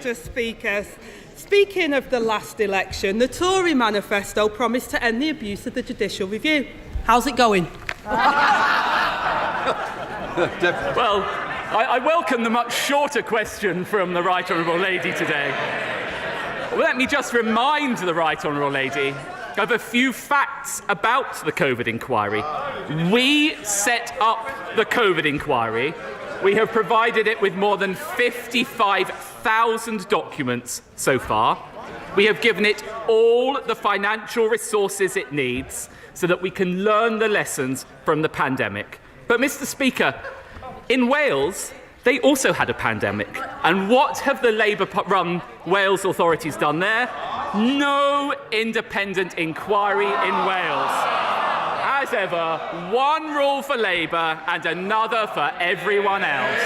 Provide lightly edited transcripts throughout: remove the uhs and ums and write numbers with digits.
Mr. Speaker. Speaking of the last election, the Tory manifesto promised to end the abuse of the judicial review. How's it going? Well, I welcome the much shorter question from the Right Honourable Lady today. Let me just remind the Right Honourable Lady of a few facts about the COVID inquiry. We set up the COVID inquiry. We have provided it with more than 55,000 documents so far. We have given it all the financial resources it needs so that we can learn the lessons from the pandemic. But, Mr. Speaker, in Wales, they also had a pandemic. And what have the Labour-run Wales authorities done there? No independent inquiry in Wales. As ever, one rule for Labour and another for everyone else.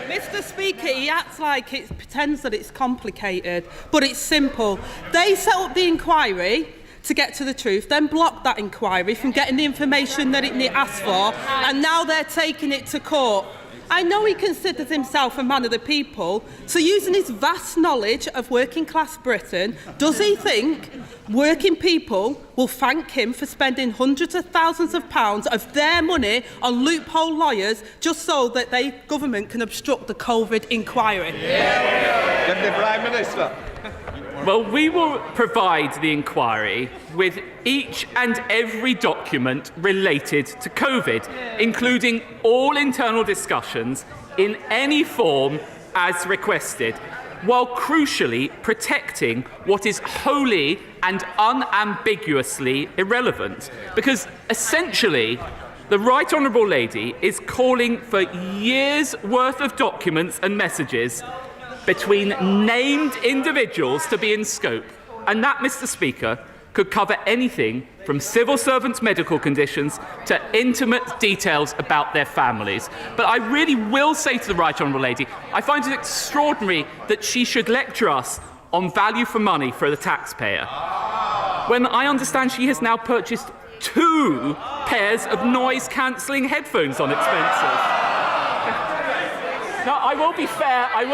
Mr. Speaker, he acts like it pretends that it's complicated, but it's simple. They set up the inquiry to get to the truth, then blocked that inquiry from getting the information that it asked for, and now they're taking it to court. I know he considers himself a man of the people, so using his vast knowledge of working class Britain, does he think working people will thank him for spending hundreds of thousands of pounds of their money on loophole lawyers just so that the government can obstruct the COVID inquiry? Deputy Prime Minister. Well, we will provide the inquiry with each and every document related to COVID, including all internal discussions in any form as requested, while crucially protecting what is wholly and unambiguously irrelevant. Because essentially, the Right Honourable Lady is calling for years' worth of documents and messages between named individuals to be in scope. And that, Mr. Speaker, could cover anything from civil servants' medical conditions to intimate details about their families. But I really will say to the Right Honourable Lady, I find it extraordinary that she should lecture us on value for money for the taxpayer, when I understand she has now purchased 2 pairs of noise-cancelling headphones on expenses. Now, I will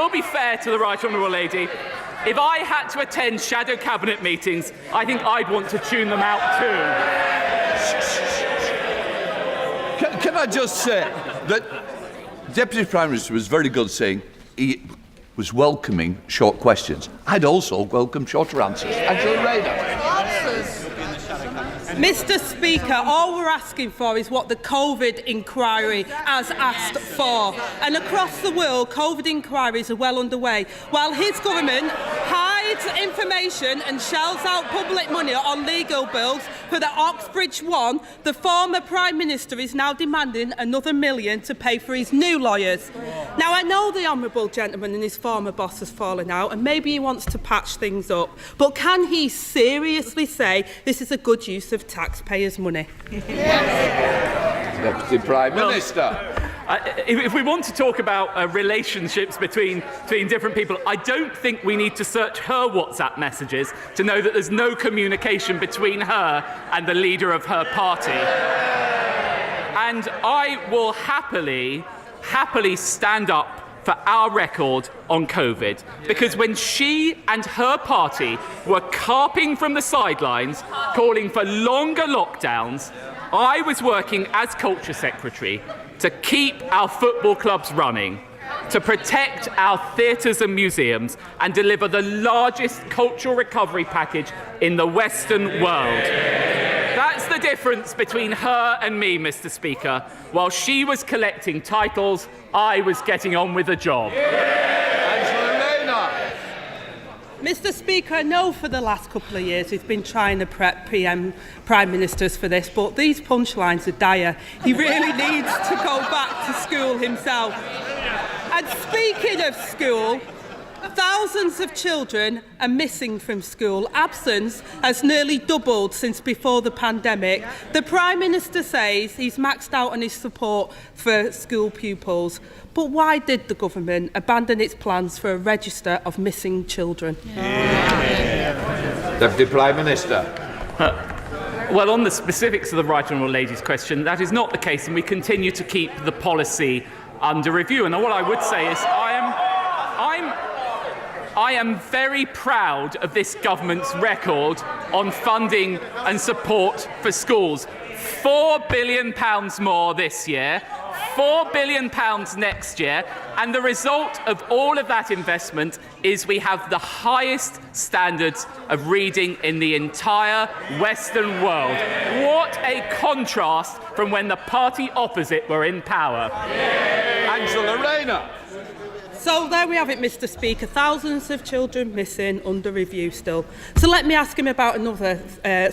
be fair to the Right Honourable Lady. If I had to attend shadow cabinet meetings, I think I'd want to tune them out too. Can I just say that Deputy Prime Minister was very good saying he was welcoming short questions. I'd also welcome shorter answers. Angela Rayner. Mr. Speaker, all we're asking for is what the COVID inquiry has asked for. And across the world, COVID inquiries are well underway. While his government hides information and shells out public money on legal bills for the Oxbridge one, the former Prime Minister is now demanding another $1 million to pay for his new lawyers. Now, I know the honourable gentleman and his former boss has fallen out, and maybe he wants to patch things up. But can he seriously say this is a good use of taxpayers' money? Deputy Prime Minister. If we want to talk about relationships between different people, I don't think we need to search her WhatsApp messages to know that there's no communication between her and the leader of her party. And I will happily stand up for our record on COVID, because when she and her party were carping from the sidelines, calling for longer lockdowns, I was working as Culture Secretary to keep our football clubs running, to protect our theatres and museums, and deliver the largest cultural recovery package in the Western world. That's the difference between her and me, Mr. Speaker. While she was collecting titles, I was getting on with the job. Mr. Speaker, I know for the last couple of years we've been trying to prep Prime Ministers for this, but these punchlines are dire. He really needs to go back to school himself. And speaking of school, thousands of children are missing from school. Absence has nearly doubled since before the pandemic. The Prime Minister says he's maxed out on his support for school pupils. But why did the government abandon its plans for a register of missing children? Deputy Prime Minister. Well, on the specifics of the Right Honourable Lady's question, that is not the case, and we continue to keep the policy under review. And what I would say is I I am very proud of this government's record on funding and support for schools. £4 billion more this year, £4 billion next year, and the result of all of that investment is we have the highest standards of reading in the entire Western world. What a contrast from when the party opposite were in power. Angela Rayner. So there we have it, Mr. Speaker. Thousands of children missing, under review still. So let me ask him about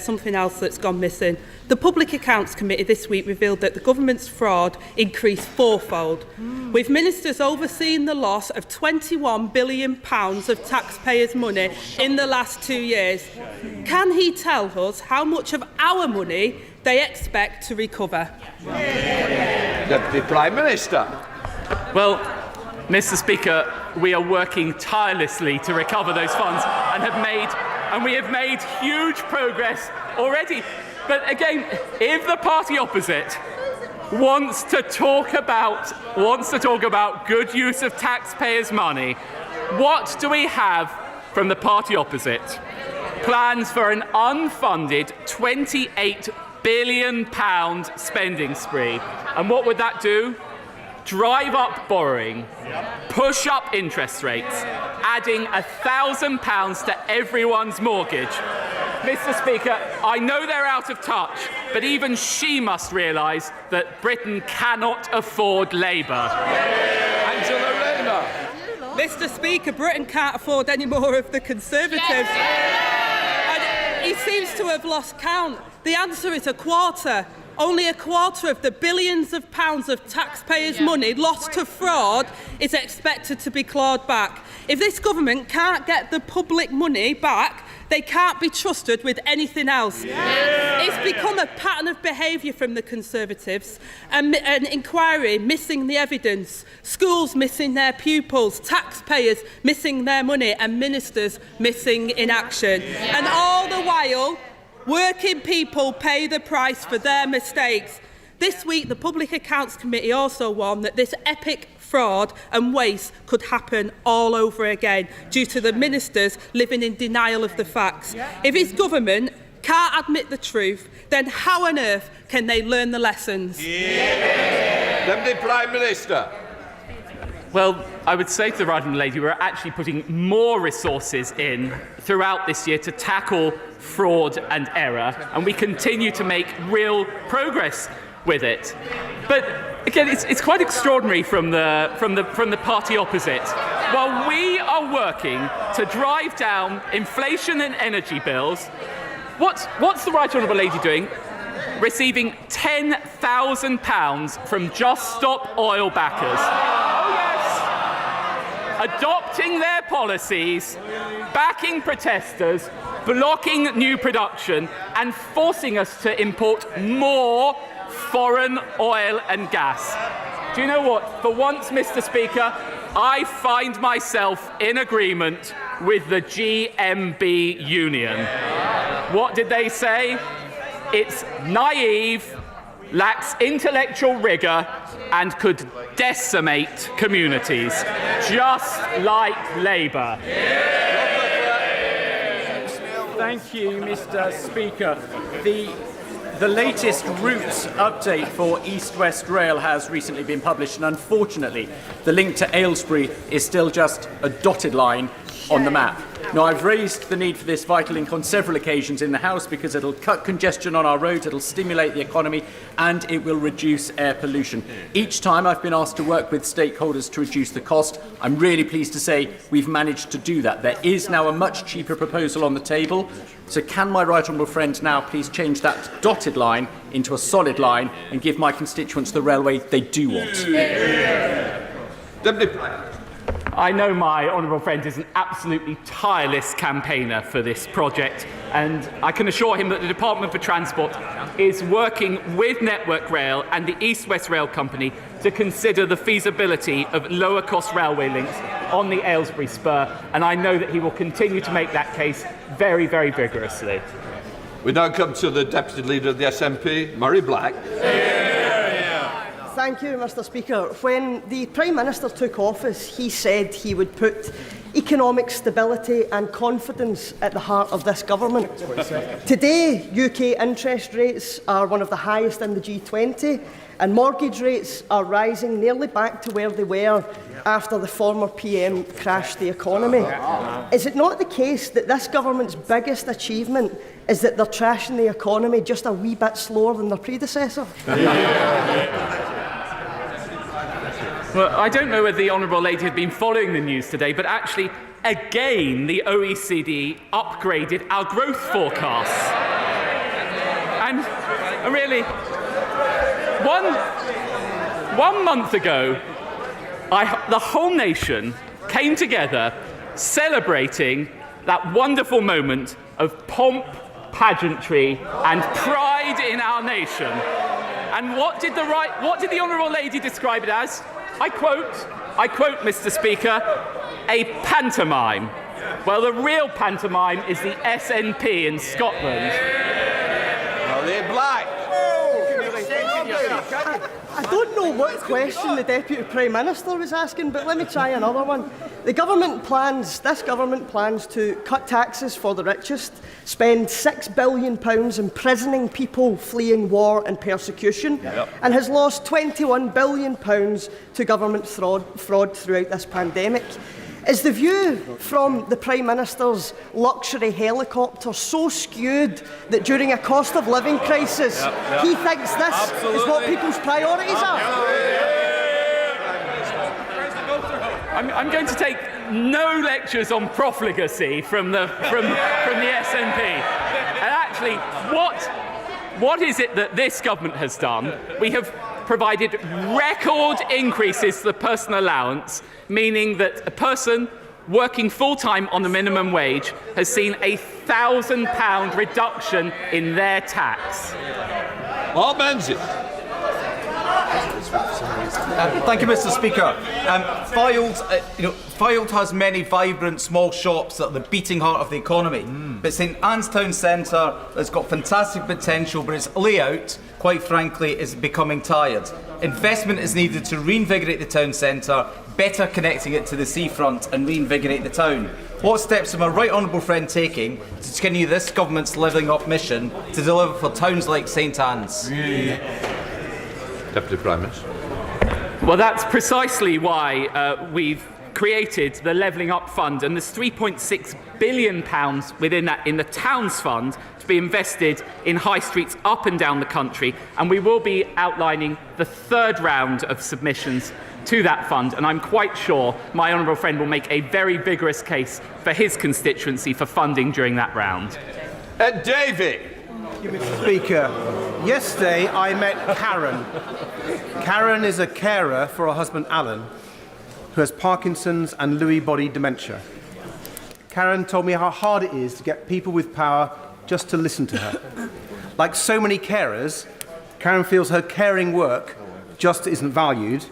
something else that's gone missing. The Public Accounts Committee this week revealed that the government's fraud increased fourfold, with ministers overseeing the loss of £21 billion of taxpayers' money in the last 2 years. Can he tell us how much of our money they expect to recover? Deputy Prime Minister. Well, Mr. Speaker, we are working tirelessly to recover those funds and we have made huge progress already. But again, if the party opposite wants to talk about good use of taxpayers' money, what do we have from the party opposite? Plans for an unfunded £28 billion spending spree. And what would that do? Drive up borrowing, push up interest rates, adding £1,000 to everyone's mortgage. Mr. Speaker, I know they're out of touch, but even she must realise that Britain cannot afford Labour. Angela Rayner. Mr. Speaker, Britain can't afford any more of the Conservatives. And he seems to have lost count. The answer is a quarter. Only a quarter of the billions of pounds of taxpayers' money lost to fraud is expected to be clawed back. If this government can't get the public money back, they can't be trusted with anything else. It's become a pattern of behaviour from the Conservatives. An inquiry missing the evidence, schools missing their pupils, taxpayers missing their money, and ministers missing in action. And all the while, working people pay the price for their mistakes. This week, the Public Accounts Committee also warned that this epic fraud and waste could happen all over again due to the ministers living in denial of the facts. If his government can't admit the truth, then how on earth can they learn the lessons? Deputy Prime Minister. Well, I would say to the right honourable lady, we're actually putting more resources in throughout this year to tackle fraud and error, and we continue to make real progress with it. But again, it's quite extraordinary from the party opposite. While we are working to drive down inflation and energy bills, what's the right honourable lady doing? Receiving £10,000 from Just Stop oil backers. Adopting their policies, backing protesters, blocking new production, and forcing us to import more foreign oil and gas. Do you know what? For once, Mr. Speaker, I find myself in agreement with the GMB union. What did they say? It's naive, lacks intellectual rigour, and could decimate communities, just like Labour. Thank you, Mr. Speaker. The latest routes update for East West Rail has recently been published, and unfortunately, the link to Aylesbury is still just a dotted line on the map. Now, I've raised the need for this vital link on several occasions in the House because it'll cut congestion on our roads, it'll stimulate the economy, and it will reduce air pollution. Each time I've been asked to work with stakeholders to reduce the cost. I'm really pleased to say we've managed to do that. There is now a much cheaper proposal on the table. So can my right honourable friend now please change that dotted line into a solid line and give my constituents the railway they do want? Deputy Prime. I know my honourable friend is an absolutely tireless campaigner for this project, and I can assure him that the Department for Transport is working with Network Rail and the East West Rail Company to consider the feasibility of lower cost railway links on the Aylesbury spur, and I know that he will continue to make that case very, very vigorously. We now come to the Deputy Leader of the SNP, Murray Black. Thank Thank you, Mr Speaker. When the Prime Minister took office, he said he would put economic stability and confidence at the heart of this government. Today, UK interest rates are one of the highest in the G20, and mortgage rates are rising nearly back to where they were after the former PM crashed the economy. Is it not the case that this government's biggest achievement is that they're trashing the economy just a wee bit slower than their predecessor? Well, I don't know whether the Honourable Lady had been following the news today, but actually, again, the OECD upgraded our growth forecasts. And really, one month ago, the whole nation came together celebrating that wonderful moment of pomp, pageantry and pride in our nation. And what did the Honourable Lady describe it as? I quote, Mr Speaker, a pantomime. Well, the real pantomime is the SNP in Scotland. Well, they're black. I don't know what question the Deputy Prime Minister was asking, but let me try another one. This government plans to cut taxes for the richest, spend £6 billion imprisoning people fleeing war and persecution, and has lost £21 billion to government fraud throughout this pandemic. Is the view from the Prime Minister's luxury helicopter so skewed that during a cost of living crisis he thinks this is what people's priorities are? I'm going to take no lectures on profligacy from the SNP. And actually, what is it that this government has done? We have provided record increases to the personal allowance, meaning that a person working full-time on the minimum wage has seen a £1,000 reduction in their tax. What means it? Thank you, Mr Speaker. Fylde has many vibrant small shops that are the beating heart of the economy. But St Anne's Town Centre has got fantastic potential, but its layout, quite frankly, is becoming tired. Investment is needed to reinvigorate the town centre, better connecting it to the seafront and reinvigorate the town. What steps are my right honourable friend taking to continue this government's Levelling Up mission to deliver for towns like St Anne's? Deputy Prime Minister. Well, that's precisely why we've created the Levelling Up Fund, and there's £3.6 billion within that in the Towns Fund to be invested in high streets up and down the country, and we will be outlining the third round of submissions to that fund, and I'm quite sure my honourable friend will make a very vigorous case for his constituency for funding during that round. David. Mr Speaker, yesterday I met Karen. Karen is a carer for her husband Alan, who has Parkinson's and Lewy body dementia. Karen told me how hard it is to get people with power just to listen to her. Like so many carers, Karen feels her caring work just isn't valued.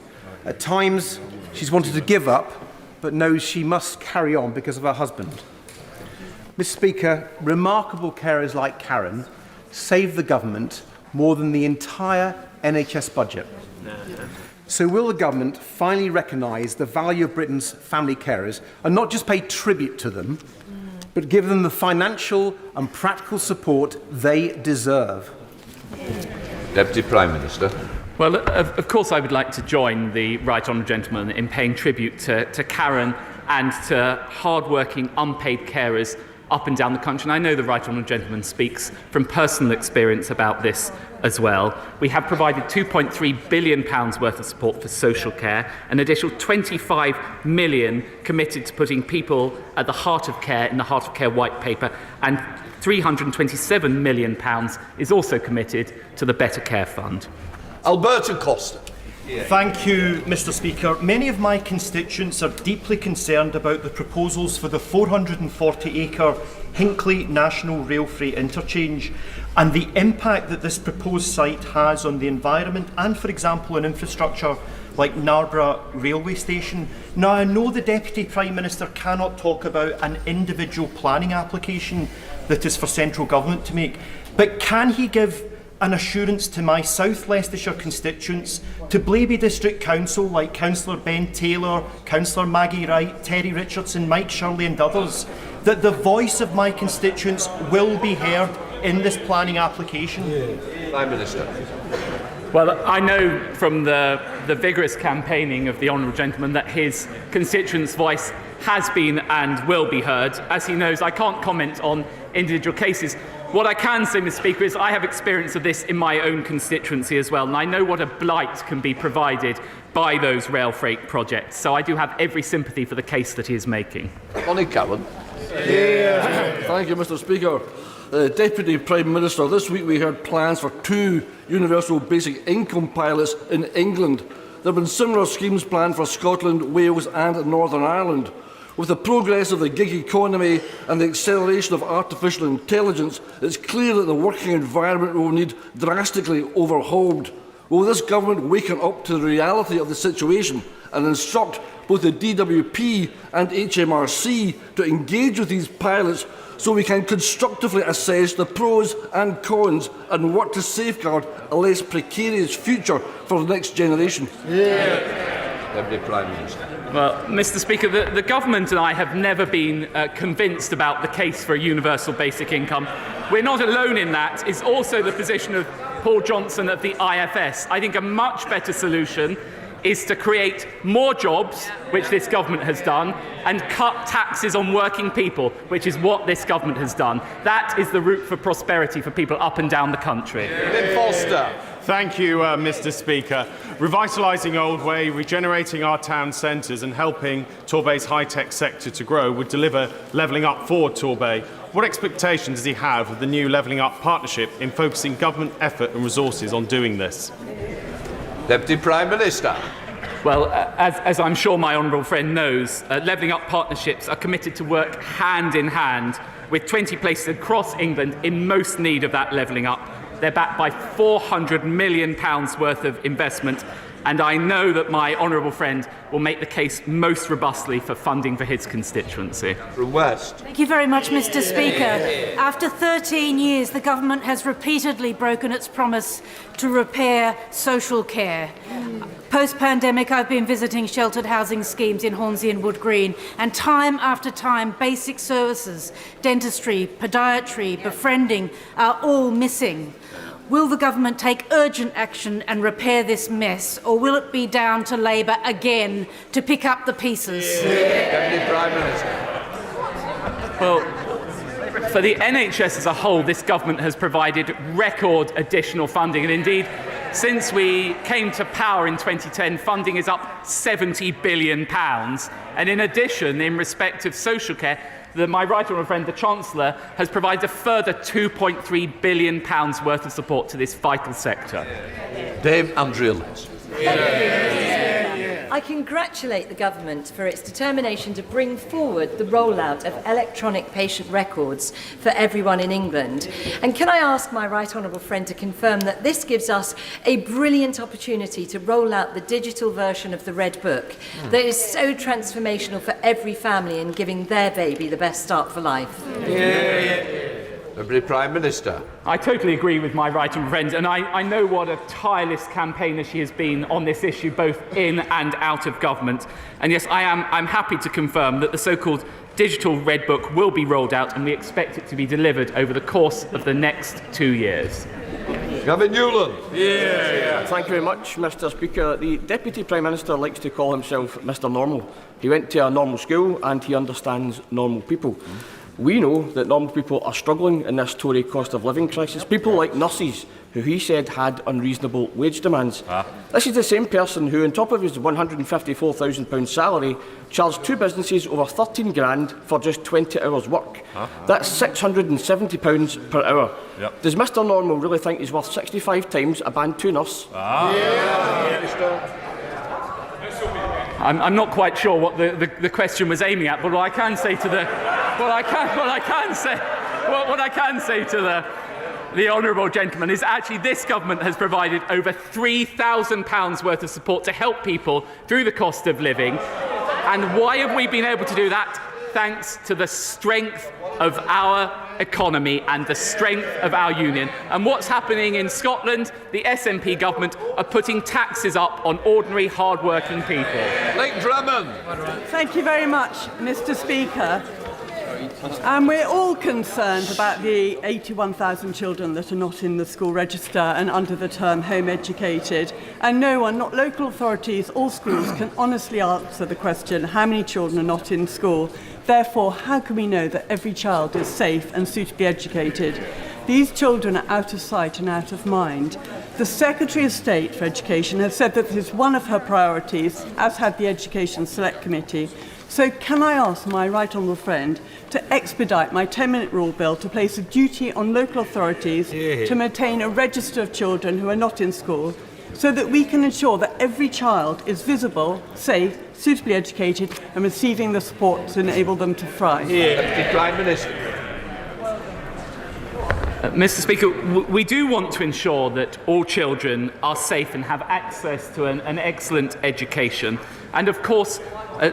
At times, she's wanted to give up, but knows she must carry on because of her husband. Mr Speaker, remarkable carers like Karen save the government more than the entire NHS budget. So will the government finally recognise the value of Britain's family carers and not just pay tribute to them, but give them the financial and practical support they deserve? Deputy Prime Minister. Well, of course I would like to join the Right Honourable Gentleman in paying tribute to Karen and to hard-working unpaid carers up and down the country. And I know the Right Honourable Gentleman speaks from personal experience about this as well. We have provided £2.3 billion worth of support for social care, an additional £25 million committed to putting people at the heart of care in the Heart of Care White Paper, and £327 million is also committed to the Better Care Fund. Alberto Costa. Thank you, Mr Speaker. Many of my constituents are deeply concerned about the proposals for the 440-acre Hinckley National Rail Freight Interchange and the impact that this proposed site has on the environment and, for example, on infrastructure like Narborough Railway Station. Now, I know the Deputy Prime Minister cannot talk about an individual planning application that is for central government to make, but can he give an assurance to my South Leicestershire constituents, to Blaby District Council like Councillor Ben Taylor, Councillor Maggie Wright, Terry Richardson, Mike Shirley and others, that the voice of my constituents will be heard in this planning application? Prime Minister. Well, I know from the vigorous campaigning of the honourable gentleman that his constituents' voice has been and will be heard. As he knows, I can't comment on individual cases. What I can say, Mr. Speaker, is I have experience of this in my own constituency as well, and I know what a blight can be provided by those rail freight projects. So I do have every sympathy for the case that he is making. Bonnie Cowan. Thank you, Mr. Speaker. Deputy Prime Minister, this week we heard plans for 2 universal basic income pilots in England. There have been similar schemes planned for Scotland, Wales and Northern Ireland. With the progress of the gig economy and the acceleration of artificial intelligence, it's clear that the working environment will need drastically overhauled. Will this government waken up to the reality of the situation and instruct both the DWP and HMRC to engage with these pilots so we can constructively assess the pros and cons and work to safeguard a less precarious future for the next generation? Deputy Prime Minister. Well, Mr. Speaker, the government and I have never been convinced about the case for a universal basic income. We're not alone in that. It's also the position of Paul Johnson of the IFS. I think a much better solution is to create more jobs, which this government has done, and cut taxes on working people, which is what this government has done. That is the route for prosperity for people up and down the country. Lynn Foster. Thank you, Mr. Speaker. Revitalising Old Way, regenerating our town centres and helping Torbay's high-tech sector to grow would deliver levelling up for Torbay. What expectations does he have of the new Levelling Up partnership in focusing government effort and resources on doing this? Deputy Prime Minister. Well, as I'm sure my honourable friend knows, Levelling Up partnerships are committed to work hand in hand with 20 places across England in most need of that levelling up. They're backed by £400 million worth of investment, and I know that my honourable friend will make the case most robustly for funding for his constituency. From West. Thank you very much, Mr. Speaker. After 13 years, the government has repeatedly broken its promise to repair social care. Post-pandemic, I've been visiting sheltered housing schemes in Hornsey and Wood Green, and time after time, basic services, dentistry, podiatry, befriending are all missing. Will the government take urgent action and repair this mess, or will it be down to Labour again to pick up the pieces? Deputy Prime Minister. Well, for the NHS as a whole, this government has provided record additional funding, and indeed, since we came to power in 2010, funding is up £70 billion. And in addition, in respect of social care, my right honourable friend, the Chancellor, has provided a further £2.3 billion worth of support to this vital sector. Dame Andrea Liz. I congratulate the government for its determination to bring forward the rollout of electronic patient records for everyone in England. And can I ask my right honourable friend to confirm that this gives us a brilliant opportunity to roll out the digital version of the Red Book that is so transformational for every family in giving their baby the best start for life? Deputy Prime Minister. I totally agree with my right honourable friend, and I know what a tireless campaigner she has been on this issue, both in and out of government. And yes, I'm happy to confirm that the so-called digital Red Book will be rolled out, and we expect it to be delivered over the course of the next 2 years. Gavin Newland. Thank you very much, Mr. Speaker. The Deputy Prime Minister likes to call himself Mr. Normal. He went to a normal school and he understands normal people. We know that normal people are struggling in this Tory cost of living crisis. People like nurses, who he said had unreasonable wage demands. This is the same person who, on top of his £154,000 salary, charged 2 businesses over 13 grand for just 20 hours work. That's £670 per hour. Does Mr. Normal really think he's worth 65 times a Band 2 nurse? I'm not quite sure what the question was aiming at, but what I can say to the honourable gentleman is actually this government has provided over £3,000 worth of support to help people through the cost of living. And why have we been able to do that? thanks to the strength of our economy and the strength of our union. And what's happening in Scotland, the SNP government are putting taxes up on ordinary, hard-working people. Lake Drummond. Thank you very much, Mr. Speaker. And we're all concerned about the 81,000 children that are not in the school register and under the term home educated. And no one, not local authorities or schools, can honestly answer the question, how many children are not in school? Therefore, how can we know that every child is safe and suitably educated? These children are out of sight and out of mind. The Secretary of State for Education has said that this is one of her priorities, as had the Education Select Committee. So can I ask my right honourable friend to expedite my 10-minute rule bill to place a duty on local authorities to maintain a register of children who are not in school, so that we can ensure that every child is visible, safe, suitably educated and receiving the support to enable them to thrive? Deputy Prime Minister. Mr. Speaker, we do want to ensure that all children are safe and have access to an excellent education. And of course,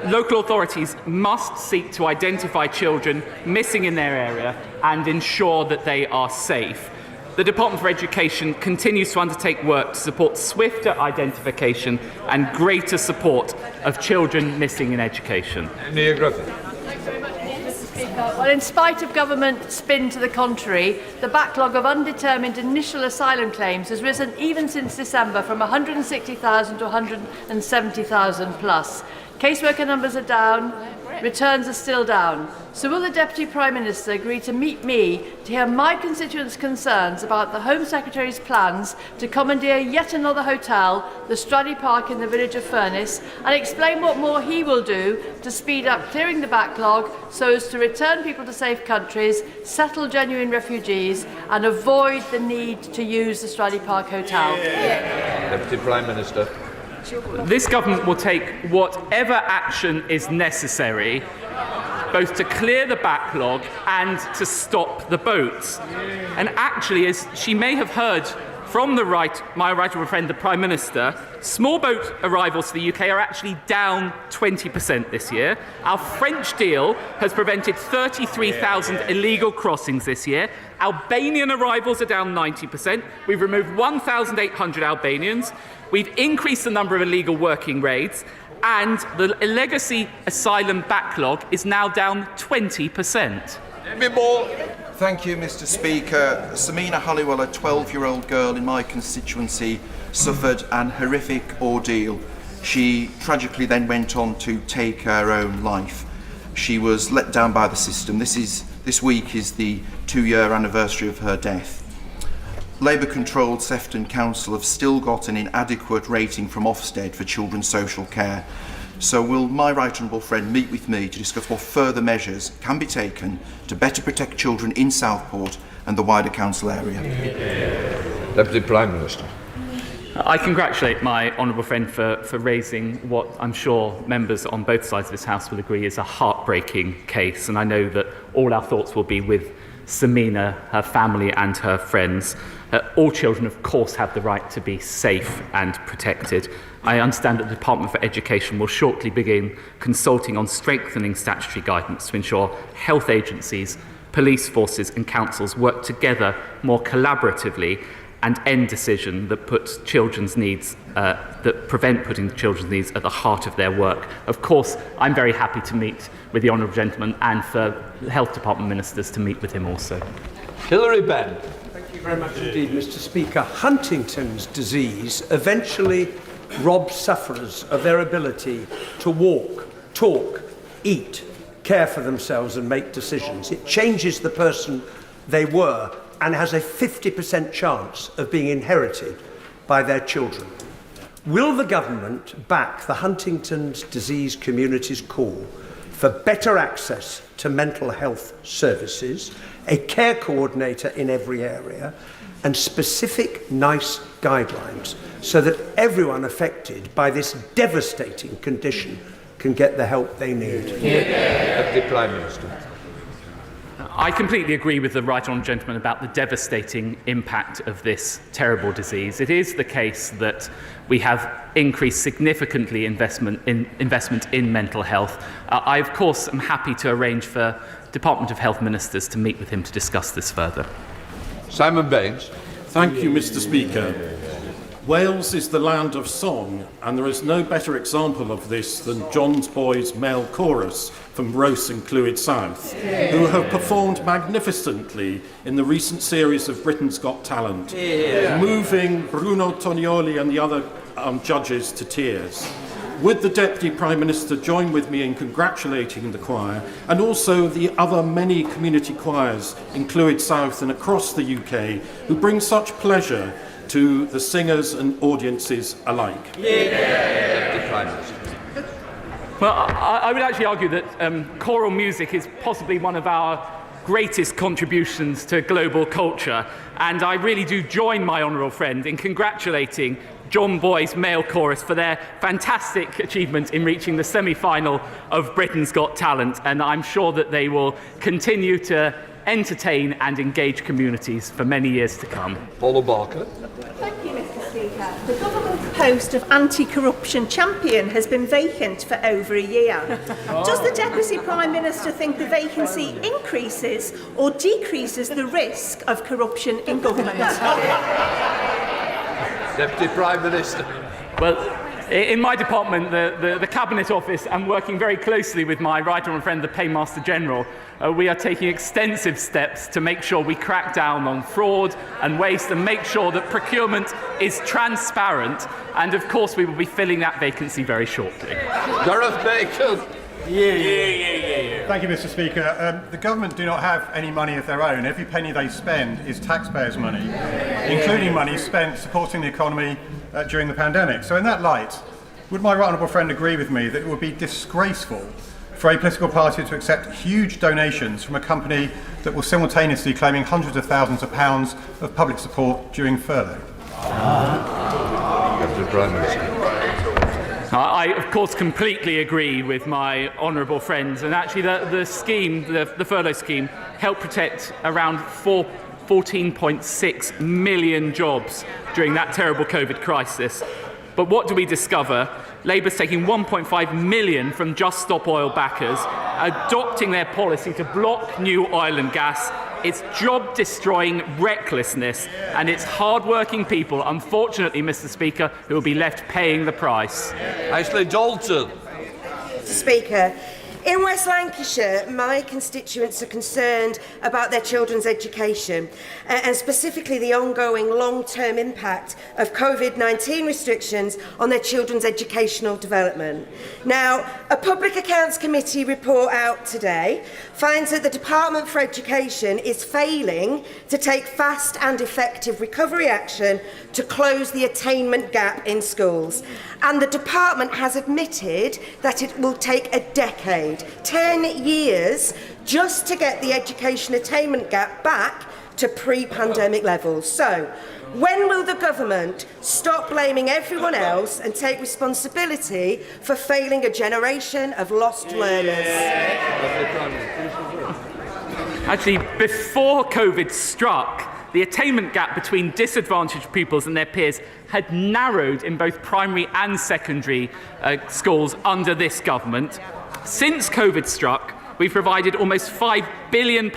local authorities must seek to identify children missing in their area and ensure that they are safe. The Department for Education continues to undertake work to support swifter identification and greater support of children missing in education. Neil Griffin. Well, in spite of government spin to the contrary, the backlog of undetermined initial asylum claims has risen even since December from 160,000 to 170,000 plus. Caseworker numbers are down, returns are still down. So will the Deputy Prime Minister agree to meet me to hear my constituents' concerns about the Home Secretary's plans to commandeer yet another hotel, the Stradey Park in the village of Furness, and explain what more he will do to speed up clearing the backlog so as to return people to safe countries, settle genuine refugees and avoid the need to use the Stradey Park Hotel? Deputy Prime Minister. This government will take whatever action is necessary, both to clear the backlog and to stop the boats. And actually, as she may have heard from my right honourable friend, the Prime Minister, small boat arrivals to the UK are actually down 20% this year. Our French deal has prevented 33,000 illegal crossings this year. Albanian arrivals are down 90%. We've removed 1,800 Albanians. We've increased the number of illegal working raids, and the legacy asylum backlog is now down 20%. Thank you, Mr. Speaker. Samina Halliwell, a 12-year-old girl in my constituency, suffered an horrific ordeal. She tragically then went on to take her own life. She was let down by the system. This week is the 2-year anniversary of her death. Labour-controlled Sefton Council have still got an inadequate rating from Ofsted for children's social care. So will my right honourable friend meet with me to discuss what further measures can be taken to better protect children in Southport and the wider council area? Deputy Prime Minister. I congratulate my honourable friend for raising what I'm sure members on both sides of this House will agree is a heartbreaking case, and I know that all our thoughts will be with Samina, her family and her friends. All children, of course, have the right to be safe and protected. I understand that the Department for Education will shortly begin consulting on strengthening statutory guidance to ensure health agencies, police forces and councils work together more collaboratively and end decision that puts children's needs, that prevent putting children's needs at the heart of their work. Of course, I'm very happy to meet with the honourable gentleman and for the Health Department ministers to meet with him also. Hilary Benn. Thank you very much indeed, Mr. Speaker. Huntington's disease eventually robs sufferers of their ability to walk, talk, eat, care for themselves and make decisions. It changes the person they were and has a 50% chance of being inherited by their children. Will the government back the Huntington's disease community's call for better access to mental health services, a care coordinator in every area, and specific NICE guidelines so that everyone affected by this devastating condition can get the help they need? Deputy Prime Minister. I completely agree with the right honourable gentleman about the devastating impact of this terrible disease. It is the case that we have increased significantly investment in mental health. I, of course, am happy to arrange for Department of Health ministers to meet with him to discuss this further. Simon Baines. Thank you, Mr. Speaker. Wales is the land of song, and there is no better example of this than John's Boys Male Chorus from Rose and Clwyd South, who have performed magnificently in the recent series of Britain's Got Talent, moving Bruno Tonioli and the other judges to tears. Would the Deputy Prime Minister join with me in congratulating the choir and also the other many community choirs in Clwyd South and across the UK who bring such pleasure to the singers and audiences alike? Well, I would actually argue that choral music is possibly one of our greatest contributions to global culture, and I really do join my honourable friend in congratulating John Boys Male Chorus for their fantastic achievement in reaching the semi-final of Britain's Got Talent, and I'm sure that they will continue to entertain and engage communities for many years to come. Paula Barker. Thank you, Mr. Speaker. The government's post of anti-corruption champion has been vacant for over a year. Does the Deputy Prime Minister think the vacancy increases or decreases the risk of corruption in government? Deputy Prime Minister. Well, in my department, the Cabinet Office, I'm working very closely with my right honourable friend, the Paymaster General. We are taking extensive steps to make sure we crack down on fraud and waste and make sure that procurement is transparent. And of course, we will be filling that vacancy very shortly. Gareth Bacon. Thank you, Mr. Speaker. The government do not have any money of their own. Every penny they spend is taxpayers' money, including money spent supporting the economy during the pandemic. So in that light, would my right honourable friend agree with me that it would be disgraceful for a political party to accept huge donations from a company that was simultaneously claiming hundreds of thousands of pounds of public support during furlough? Deputy Prime Minister. I, of course, completely agree with my honourable friends, and actually the scheme, the furlough scheme, helped protect around 14.6 million jobs during that terrible COVID crisis. But what do we discover? Labour's taking 1.5 million from Just Stop Oil backers, adopting their policy to block new oil and gas. It's job-destroying recklessness, and it's hard-working people, unfortunately, Mr. Speaker, who will be left paying the price. Ashley Dalton. Mr. Speaker, in West Lancashire, my constituents are concerned about their children's education and specifically the ongoing long-term impact of COVID-19 restrictions on their children's educational development. Now, a Public Accounts Committee report out today finds that the Department for Education is failing to take fast and effective recovery action to close the attainment gap in schools. And the department has admitted that it will take a decade, 10 years, just to get the education attainment gap back to pre-pandemic levels. So, when will the government stop blaming everyone else and take responsibility for failing a generation of lost learners? Actually, before COVID struck, the attainment gap between disadvantaged pupils and their peers had narrowed in both primary and secondary schools under this government. Since COVID struck, we've provided almost £5 billion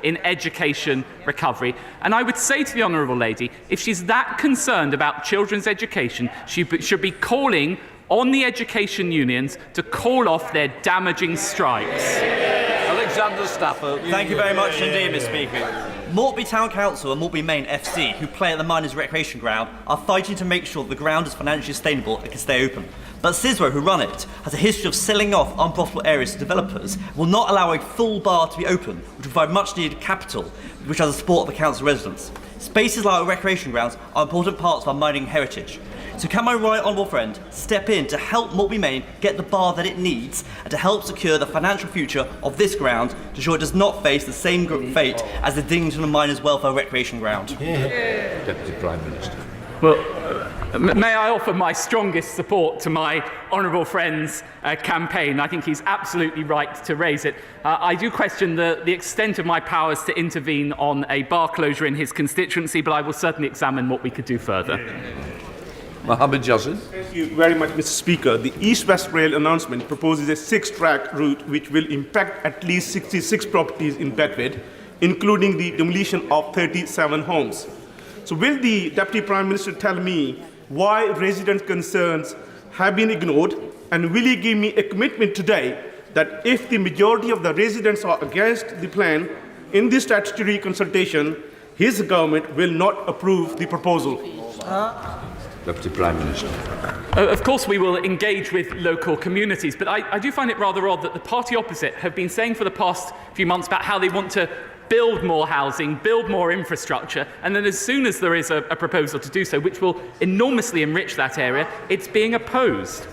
in education recovery. And I would say to the Honourable Lady, if she's that concerned about children's education, she should be calling on the education unions to call off their damaging strikes. Alexander Stafford. Thank you very much indeed, Mr. Speaker. Mortby Town Council and Mortby Main FC, who play at the Miners' Recreation Ground, are fighting to make sure the ground is financially sustainable and can stay open. But CISWO, who run it, has a history of selling off unprofitable areas to developers, will not allow a full bar to be open, which will provide much needed capital, which has the support of the council residents. Spaces like our recreation grounds are important parts of our mining heritage. So can my right honourable friend step in to help Mortby Main get the bar that it needs and to help secure the financial future of this ground to ensure it does not face the same fate as the Dingleton Miners' Welfare Recreation Ground? Deputy Prime Minister. Well, May I offer my strongest support to my honourable friend's campaign? I think he's absolutely right to raise it. I do question the extent of my powers to intervene on a bar closure in his constituency, but I will certainly examine what we could do further. Mohammed Jassin. Thank you very much, Mr. Speaker. The East-West Rail announcement proposes a 6-track route which will impact at least 66 properties in Bedford, including the demolition of 37 homes. So will the Deputy Prime Minister tell me why resident concerns have been ignored, and will he give me a commitment today that if the majority of the residents are against the plan in the statutory consultation, his government will not approve the proposal? Deputy Prime Minister. Of course we will engage with local communities, but I do find it rather odd that the party opposite have been saying for the past few months about how they want to build more housing, build more infrastructure, and then as soon as there is a proposal to do so, which will enormously enrich that area, it's being opposed.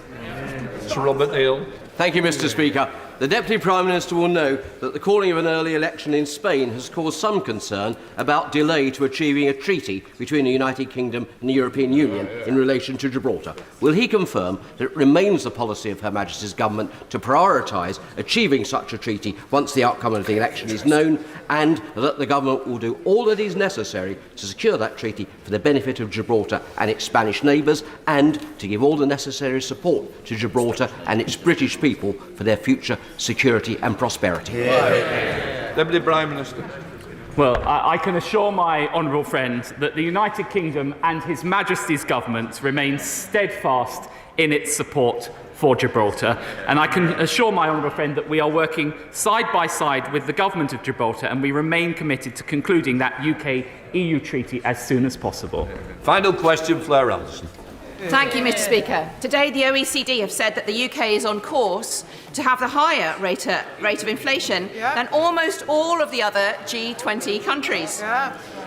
Sir Robert Neal. Thank you, Mr. Speaker. The Deputy Prime Minister will know that the calling of an early election in Spain has caused some concern about delay to achieving a treaty between the United Kingdom and the European Union in relation to Gibraltar. Will he confirm that it remains the policy of Her Majesty's Government to prioritise achieving such a treaty once the outcome of the election is known, and that the Government will do all that is necessary to secure that treaty for the benefit of Gibraltar and its Spanish neighbours, and to give all the necessary support to Gibraltar and its British people for their future security and prosperity? Deputy Prime Minister. Well, I can assure my honourable friend that the United Kingdom and His Majesty's Government remain steadfast in its support for Gibraltar, and I can assure my honourable friend that we are working side by side with the Government of Gibraltar, and we remain committed to concluding that UK-EU treaty as soon as possible. Final question, Fleur Anderson. Thank you, Mr. Speaker. Today, the OECD have said that the UK is on course to have the higher rate of inflation than almost all of the other G20 countries.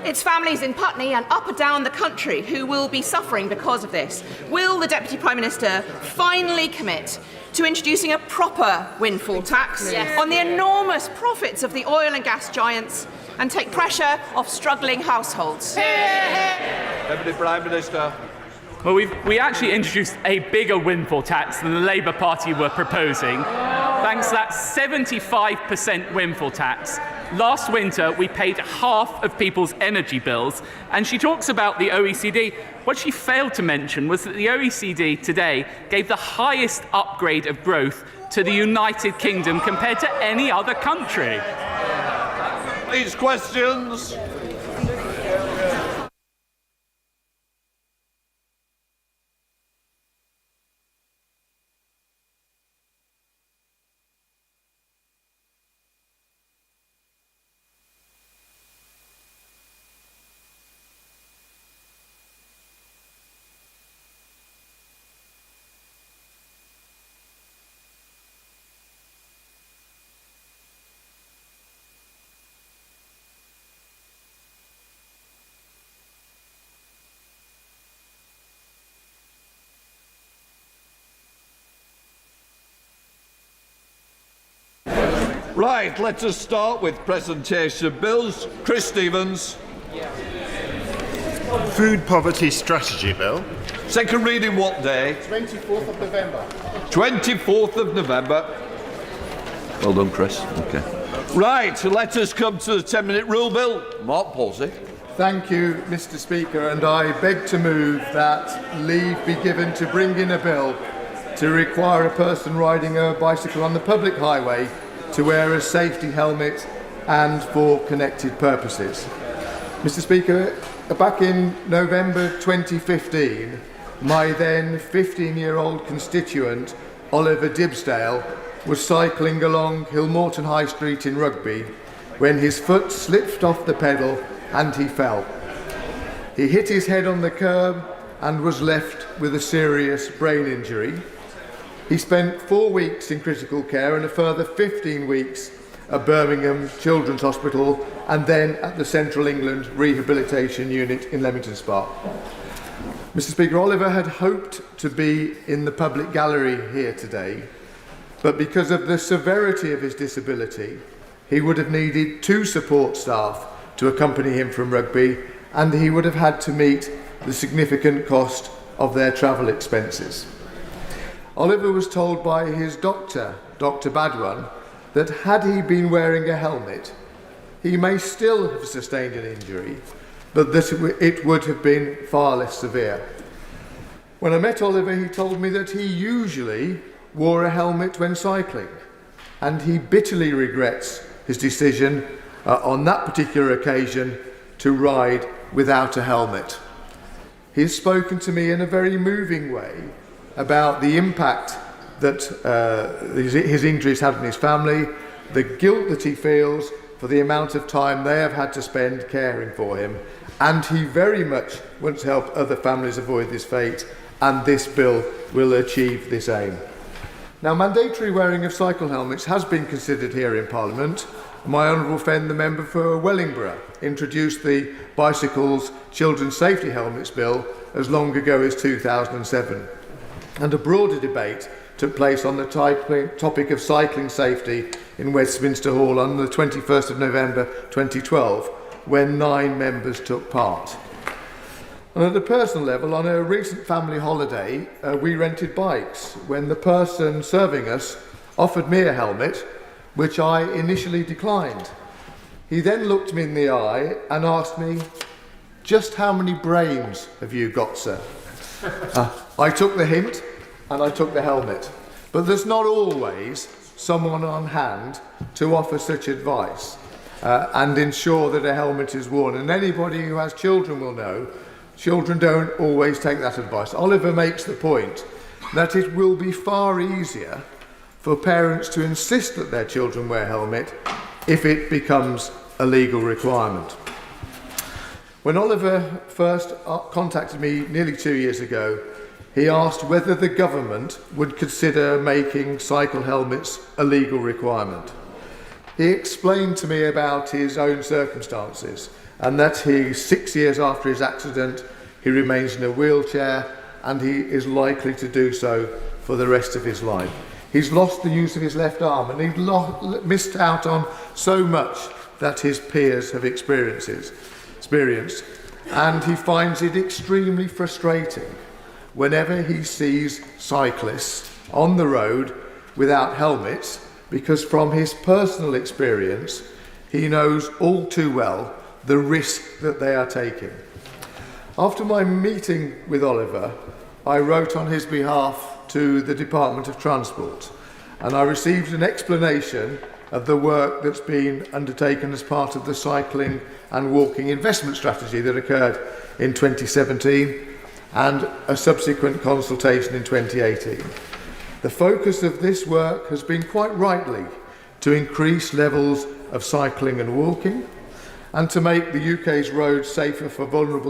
It's families in Putney and up and down the country who will be suffering because of this. Will the Deputy Prime Minister finally commit to introducing a proper windfall tax on the enormous profits of the oil and gas giants and take pressure off struggling households? Deputy Prime Minister. Well, we actually introduced a bigger windfall tax than the Labour Party were proposing, thanks to that 75% windfall tax. Last winter, we paid half of people's energy bills, and she talks about the OECD. What she failed to mention was that the OECD today gave the highest upgrade of growth to the United Kingdom compared to any other country. Please, questions. Right, let us start with presentation of bills. Chris Stevens. Food Poverty Strategy Bill. Second reading what day? 24th of November. 24th of November. Well done, Chris. Okay. Right, so let us come to the 10-minute rule bill. Mark Palsy. Thank you, Mr. Speaker, and I beg to move that leave be given to bring in a bill to require a person riding a bicycle on the public highway to wear a safety helmet and for connected purposes. Mr. Speaker, back in November 2015, my then 15-year-old constituent, Oliver Dibsdale, was cycling along Hillmorton High Street in Rugby when his foot slipped off the pedal and he fell. He hit his head on the curb and was left with a serious brain injury. He spent 4 weeks in critical care and a further 15 weeks at Birmingham Children's Hospital and then at the Central England Rehabilitation Unit in Leamington Spa. Mr. Speaker, Oliver had hoped to be in the public gallery here today, but because of the severity of his disability, he would have needed 2 support staff to accompany him from Rugby, and he would have had to meet the significant cost of their travel expenses. Oliver was told by his doctor, Dr. Badwan, that had he been wearing a helmet, he may still have sustained an injury, but that it would have been far less severe. When I met Oliver, he told me that he usually wore a helmet when cycling, and he bitterly regrets his decision on that particular occasion to ride without a helmet. He's spoken to me in a very moving way about the impact that his injuries had on his family, the guilt that he feels for the amount of time they have had to spend caring for him, and he very much wants to help other families avoid this fate, and this bill will achieve this aim. Now, mandatory wearing of cycle helmets has been considered here in Parliament. My honourable friend, the member for Wellingborough, introduced the Bicycles Children's Safety Helmets Bill as long ago as 2007. And a broader debate took place on the topic of cycling safety in Westminster Hall on the 21st of November 2012, when 9 members took part. And at a personal level, on a recent family holiday, we rented bikes when the person serving us offered me a helmet, which I initially declined. He then looked me in the eye and asked me, "Just how many brains have you got, sir?" I took the hint and I took the helmet. But there's not always someone on hand to offer such advice and ensure that a helmet is worn. And anybody who has children will know children don't always take that advice. Oliver makes the point that it will be far easier for parents to insist that their children wear a helmet if it becomes a legal requirement. When Oliver first contacted me nearly 2 years ago, he asked whether the government would consider making cycle helmets a legal requirement. He explained to me about his own circumstances and that 6 years after his accident, he remains in a wheelchair and he is likely to do so for the rest of his life. He's lost the use of his left arm and he's missed out on so much that his peers have experienced. And he finds it extremely frustrating whenever he sees cyclists on the road without helmets, because from his personal experience, he knows all too well the risk that they are taking. After my meeting with Oliver, I wrote on his behalf to the Department of Transport, and I received an explanation of the work that's been undertaken as part of the cycling and walking investment strategy that occurred in 2017 and a subsequent consultation in 2018. The focus of this work has been quite rightly to increase levels of cycling and walking and to make the UK's roads safer for vulnerable